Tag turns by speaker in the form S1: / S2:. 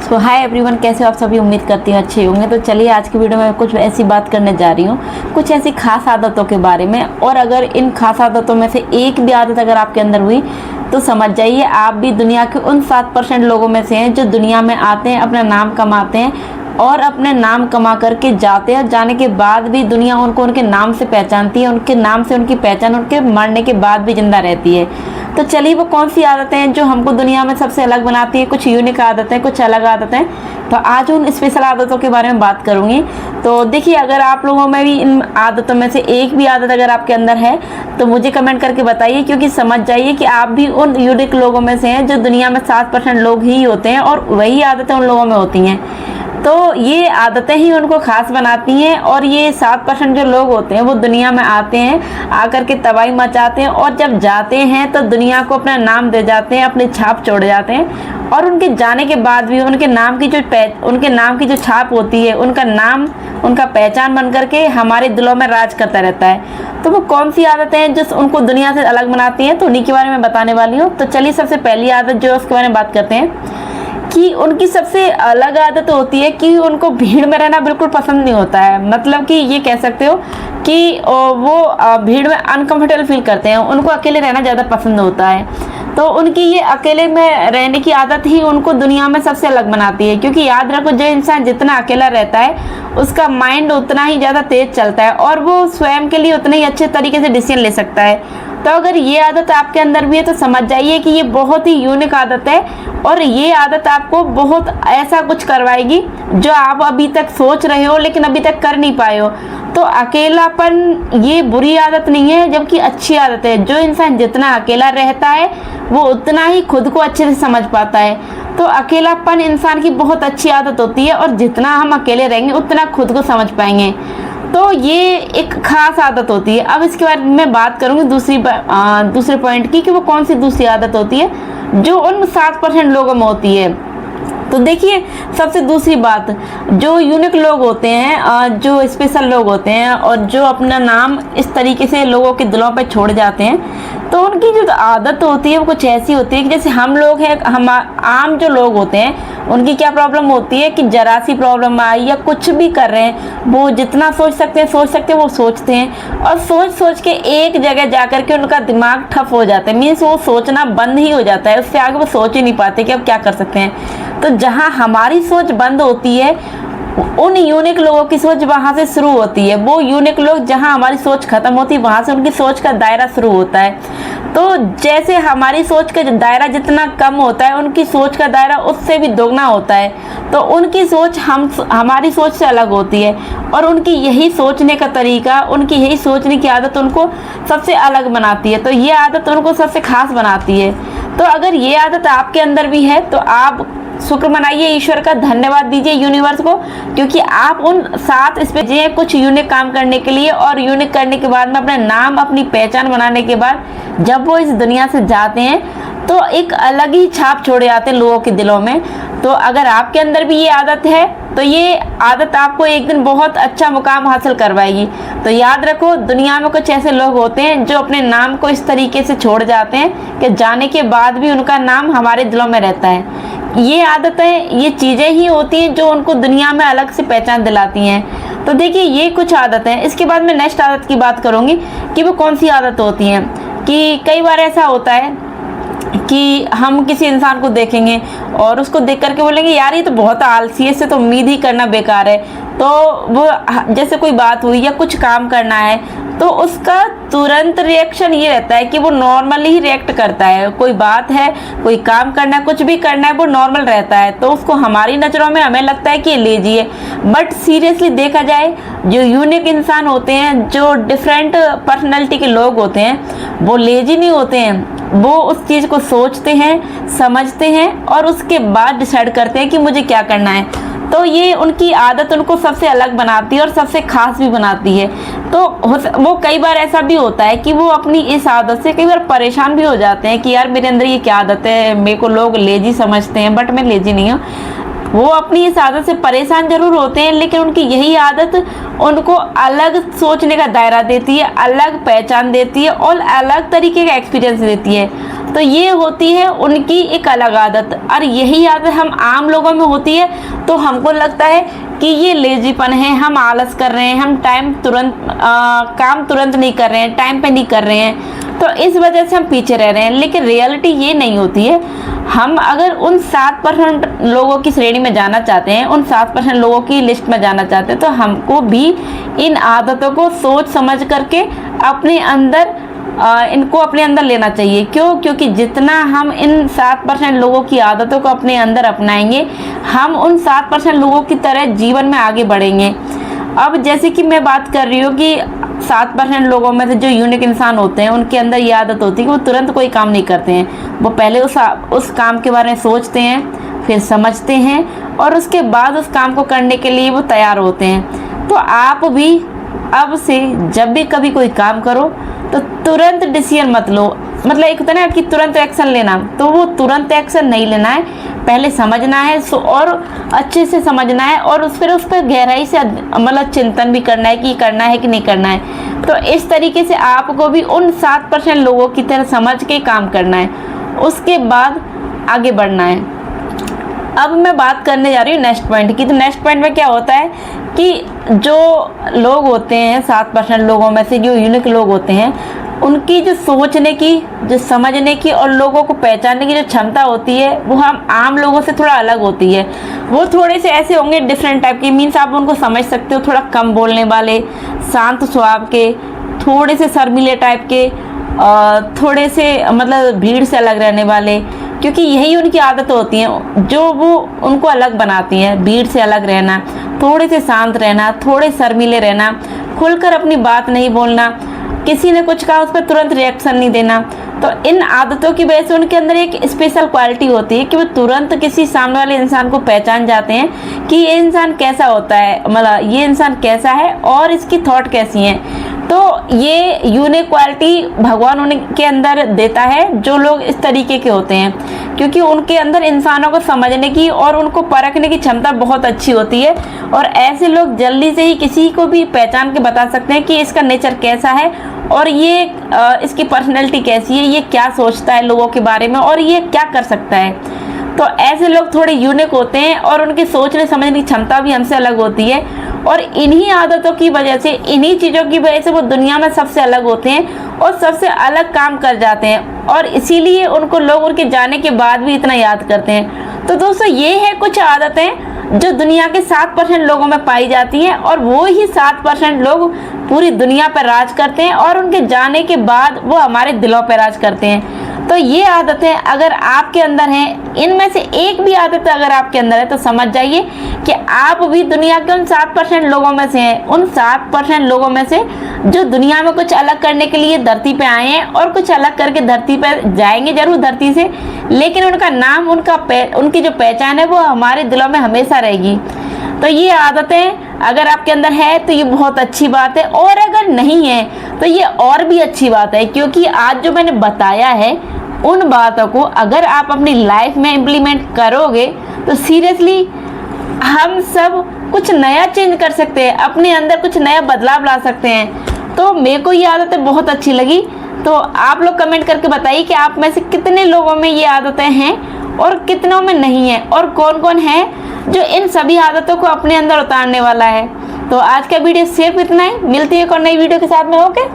S1: सो hi everyone, कैसे हो आप सभी। उम्मीद करती हूँ अच्छे होंगे। तो चलिए आज की वीडियो में कुछ ऐसी बात करने जा रही हूँ, कुछ ऐसी खास आदतों के बारे में। और अगर इन खास आदतों में से एक भी आदत अगर आपके अंदर हुई तो समझ जाइए आप भी दुनिया के उन 7% लोगों में से हैं जो दुनिया में आते हैं, अपना नाम कमाते हैं और अपने नाम कमा करके जाते हैं। जाने के बाद भी दुनिया उनको उनके नाम से पहचानती है, उनके नाम से उनकी पहचान उनके मरने के बाद भी जिंदा रहती है। तो चलिए वो कौन सी आदतें हैं जो हमको दुनिया में सबसे अलग बनाती है। कुछ यूनिक आदतें, कुछ अलग आदतें। तो आज उन स्पेशल आदतों के बारे में बात करूंगी। तो देखिए, अगर आप लोगों में भी इन आदतों में से एक भी आदत अगर आपके अंदर है तो मुझे कमेंट करके बताइए, क्योंकि समझ जाइए कि आप भी उन यूनिक लोगों में से हैं जो दुनिया में 7% लोग ही होते हैं और वही आदतें उन लोगों में होती हैं। तो ये आदतें ही उनको खास बनाती हैं। और ये 7% जो लोग होते हैं वो दुनिया में आते हैं, आकर के तबाही मचाते हैं और जब जाते हैं तो दुनिया को अपना नाम दे जाते हैं, अपनी छाप छोड़ जाते हैं। और उनके जाने के बाद भी उनके नाम की जो छाप होती है, उनका नाम उनका पहचान बन करके हमारे दिलों में राज करता रहता है। तो वो कौन सी आदतें हैं जो उनको दुनिया से अलग बनाती हैं, तो उन्हीं के बारे में बताने वाली हूँ। तो चलिए सबसे पहली आदत जो है उसके बारे में बात करते हैं कि उनकी सबसे अलग आदत होती है कि उनको भीड़ में रहना बिल्कुल पसंद नहीं होता है। मतलब कि ये कह सकते हो कि वो भीड़ में अनकंफर्टेबल फील करते हैं, उनको अकेले रहना ज़्यादा पसंद होता है। तो उनकी ये अकेले में रहने की आदत ही उनको दुनिया में सबसे अलग बनाती है। क्योंकि याद रखो, जो इंसान जितना अकेला रहता है उसका माइंड उतना ही ज़्यादा तेज चलता है और वो स्वयं के लिए उतने ही अच्छे तरीके से डिसीजन ले सकता है। तो अगर ये आदत आपके अंदर भी है तो समझ जाइए कि ये बहुत ही यूनिक आदत है और ये आदत आपको बहुत ऐसा कुछ करवाएगी जो आप अभी तक सोच रहे हो लेकिन अभी तक कर नहीं पाए हो। तो अकेलापन ये बुरी आदत नहीं है, जबकि अच्छी आदत है। जो इंसान जितना अकेला रहता है वो उतना ही खुद को अच्छे से समझ पाता है। तो अकेलापन इंसान की बहुत अच्छी आदत होती है और जितना हम अकेले रहेंगे उतना खुद को समझ पाएंगे। तो ये एक खास आदत होती है। अब इसके बारे में बात करूंगी दूसरे पॉइंट की कि वो कौन सी दूसरी आदत होती है जो उन 7% लोगों में होती है। तो देखिए, सबसे दूसरी बात, जो यूनिक लोग होते हैं, जो स्पेशल लोग होते हैं और जो अपना नाम इस तरीके से लोगों के दिलों पर छोड़ जाते हैं, तो उनकी जो आदत होती है वो कुछ ऐसी होती है कि जैसे हम लोग हैं, हम आम जो लोग होते हैं उनकी क्या प्रॉब्लम होती है कि जरा सी प्रॉब्लम आई या कुछ भी कर रहे हैं वो जितना सोच सकते हैं वो सोचते हैं और सोच के एक जगह जाकर के उनका दिमाग ठप हो जाता है। मीन्स वो सोचना बंद ही हो जाता है, उससे आगे वो सोच ही नहीं पाते कि अब क्या कर सकते हैं। तो जहाँ हमारी सोच बंद होती है उन यूनिक लोगों की सोच वहाँ से शुरू होती है। वो यूनिक लोग जहाँ हमारी सोच खत्म होती है वहाँ से उनकी सोच का दायरा शुरू होता है। तो जैसे हमारी सोच का दायरा जितना कम होता है उनकी सोच का दायरा उससे भी दोगुना होता है। तो उनकी सोच हमारी सोच से अलग होती है और उनकी यही सोचने का तरीका, उनकी यही सोचने की आदत उनको सबसे अलग बनाती है। तो ये आदत उनको सबसे खास बनाती है। तो अगर ये आदत आपके अंदर भी है तो आप शुक्र मनाइए, ईश्वर का धन्यवाद दीजिए यूनिवर्स को, क्योंकि आप उन 7 स्पेस हैं कुछ यूनिक काम करने के लिए। और यूनिक करने के बाद में अपना नाम, अपनी पहचान बनाने के बाद जब वो इस दुनिया से जाते हैं तो एक अलग ही छाप छोड़े जाते हैं लोगों के दिलों में। तो अगर आपके अंदर भी ये आदत है तो ये आदत आपको एक दिन बहुत अच्छा मुकाम हासिल करवाएगी। तो याद रखो, दुनिया में कुछ ऐसे लोग होते हैं जो अपने नाम को इस तरीके से छोड़ जाते हैं कि जाने के बाद भी उनका नाम हमारे दिलों में रहता है। ये आदतें, ये चीज़ें ही होती हैं जो उनको दुनिया में अलग से पहचान दिलाती हैं। तो देखिए, ये कुछ आदतें हैं। इसके बाद मैं नेक्स्ट आदत की बात करूँगी कि वो कौन सी आदत होती हैं। कि कई बार ऐसा होता है कि हम किसी इंसान को देखेंगे और उसको देख करके बोलेंगे यार ये तो बहुत आलसी है, इससे तो उम्मीद ही करना बेकार है। तो वो जैसे कोई बात हुई या कुछ काम करना है तो उसका तुरंत रिएक्शन ये रहता है कि वो नॉर्मली ही रिएक्ट करता है। कोई बात है, कोई काम करना है, कुछ भी करना है, वो नॉर्मल रहता है। तो उसको हमारी नज़रों में हमें लगता है कि लेजी है। बट सीरियसली देखा जाए, जो यूनिक इंसान होते हैं, जो डिफरेंट पर्सनैलिटी के लोग होते हैं, वो लेजी नहीं होते हैं। वो उस चीज़ को सोचते हैं, समझते हैं और उसके बाद डिसाइड करते हैं कि मुझे क्या करना है। तो ये उनकी आदत उनको सबसे अलग बनाती है और सबसे खास भी बनाती है। तो वो कई बार ऐसा भी होता है कि वो अपनी इस आदत से कई बार परेशान भी हो जाते हैं कि यार मेरे अंदर ये क्या आदत है, मेरे को लोग लेजी समझते हैं बट मैं लेजी नहीं हूँ। वो अपनी इस आदत से परेशान जरूर होते हैं, लेकिन उनकी यही आदत उनको अलग सोचने का दायरा देती है, अलग पहचान देती है और अलग तरीके का एक्सपीरियंस देती है। तो ये होती है उनकी एक अलग आदत। और यही आदत हम आम लोगों में होती है तो हमको लगता है कि ये लेजीपन है, हम आलस कर रहे हैं, हम काम तुरंत नहीं कर रहे हैं, टाइम पे नहीं कर रहे हैं, तो इस वजह से हम पीछे रह रहे हैं। लेकिन रियलिटी ये नहीं होती है। हम अगर उन 7% लोगों की श्रेणी में जाना चाहते हैं, उन 7% लोगों की लिस्ट में जाना चाहते हैं, तो हमको भी इन आदतों को सोच समझ करके अपने अंदर इनको अपने अंदर लेना चाहिए। क्योंकि जितना हम इन 7% लोगों की आदतों को अपने अंदर अपनाएंगे, हम उन 7% लोगों की तरह जीवन में आगे बढ़ेंगे। अब जैसे कि मैं बात कर रही हूँ कि 7% लोगों में से जो यूनिक इंसान होते हैं, उनके अंदर ये आदत होती है कि वो तुरंत कोई काम नहीं करते हैं। वो पहले उस काम के बारे में सोचते हैं, फिर समझते हैं और उसके बाद उस काम को करने के लिए वो तैयार होते हैं। तो आप भी अब से जब भी कभी कोई काम करो तो तुरंत डिसीजन मत लो। मतलब एक होता है ना कि तुरंत एक्शन लेना, तो वो तुरंत एक्शन नहीं लेना है, पहले समझना है और अच्छे से समझना है और फिर उस पर गहराई से मतलब चिंतन भी करना है कि करना है कि नहीं करना है। तो इस तरीके से आपको भी उन 7% लोगों की तरह समझ के काम करना है, उसके बाद आगे बढ़ना है। अब मैं बात करने जा रही हूँ नेक्स्ट पॉइंट की। तो नेक्स्ट पॉइंट में क्या होता है कि जो लोग होते हैं 7% लोगों में से, जो यूनिक लोग होते हैं, उनकी जो सोचने की, जो समझने की और लोगों को पहचानने की जो क्षमता होती है, वो हम आम लोगों से थोड़ा अलग होती है। वो थोड़े से ऐसे होंगे डिफरेंट टाइप के, मीन्स आप उनको समझ सकते हो, थोड़ा कम बोलने वाले, शांत स्वभाव के, थोड़े से शर्मीले टाइप के, थोड़े से मतलब भीड़ से अलग रहने वाले, क्योंकि यही उनकी आदत होती है जो वो उनको अलग बनाती हैं। भीड़ से अलग रहना, थोड़े से शांत रहना, थोड़े शर्मीले रहना, खुलकर अपनी बात नहीं बोलना, किसी ने कुछ कहा उस पर तुरंत रिएक्शन नहीं देना। तो इन आदतों की वजह से उनके अंदर एक स्पेशल क्वालिटी होती है कि वो तुरंत किसी सामने वाले इंसान को पहचान जाते हैं कि ये इंसान कैसा होता है, मतलब ये इंसान कैसा है और इसकी थॉट कैसी हैं। तो ये यूनिक क्वालिटी भगवान उनके अंदर देता है जो लोग इस तरीके के होते हैं, क्योंकि उनके अंदर इंसानों को समझने की और उनको परखने की क्षमता बहुत अच्छी होती है। और ऐसे लोग जल्दी से ही किसी को भी पहचान के बता सकते हैं कि इसका नेचर कैसा है और ये इसकी पर्सनैलिटी कैसी है, ये क्या सोचता है लोगों के बारे में और ये क्या कर सकता है। तो ऐसे लोग थोड़े यूनिक होते हैं और उनकी सोचने समझने की क्षमता भी हमसे अलग होती है। और इन्हीं आदतों की वजह से, इन्हीं चीज़ों की वजह से वो दुनिया में सबसे अलग होते हैं और सबसे अलग काम कर जाते हैं, और इसीलिए उनको लोग उनके जाने के बाद भी इतना याद करते हैं। तो दोस्तों, ये है कुछ आदतें जो दुनिया के 7% लोगों में पाई जाती हैं, और वो ही 7% लोग पूरी दुनिया पर राज करते हैं और उनके जाने के बाद वो हमारे दिलों पर राज करते हैं। तो ये आदतें अगर आपके अंदर हैं, इनमें से एक भी आदत अगर आपके अंदर है, तो समझ जाइए कि आप भी दुनिया के उन 7% लोगों में से हैं, उन 7% लोगों में से जो दुनिया में कुछ अलग करने के लिए धरती पे आए हैं और कुछ अलग करके धरती पर जाएंगे जरूर धरती से, लेकिन उनका नाम, उनकी जो पहचान है वो हमारे दिलों में हमेशा रहेगी। तो ये आदतें अगर आपके अंदर है तो ये बहुत अच्छी बात है, और अगर नहीं है तो ये और भी अच्छी बात है, क्योंकि आज जो मैंने बताया है उन बातों को अगर आप अपनी लाइफ में इम्प्लीमेंट करोगे तो सीरियसली हम सब कुछ नया चेंज कर सकते हैं, अपने अंदर कुछ नया बदलाव ला सकते हैं। तो मेरे को ये आदतें बहुत अच्छी लगी। तो आप लोग कमेंट करके बताइए कि आप में से कितने लोगों में ये आदतें हैं और कितनों में नहीं है, और कौन कौन है जो इन सभी आदतों को अपने अंदर उतारने वाला है। तो आज का वीडियो सिर्फ इतना ही, मिलती है एक और नई वीडियो के साथ में। ओके।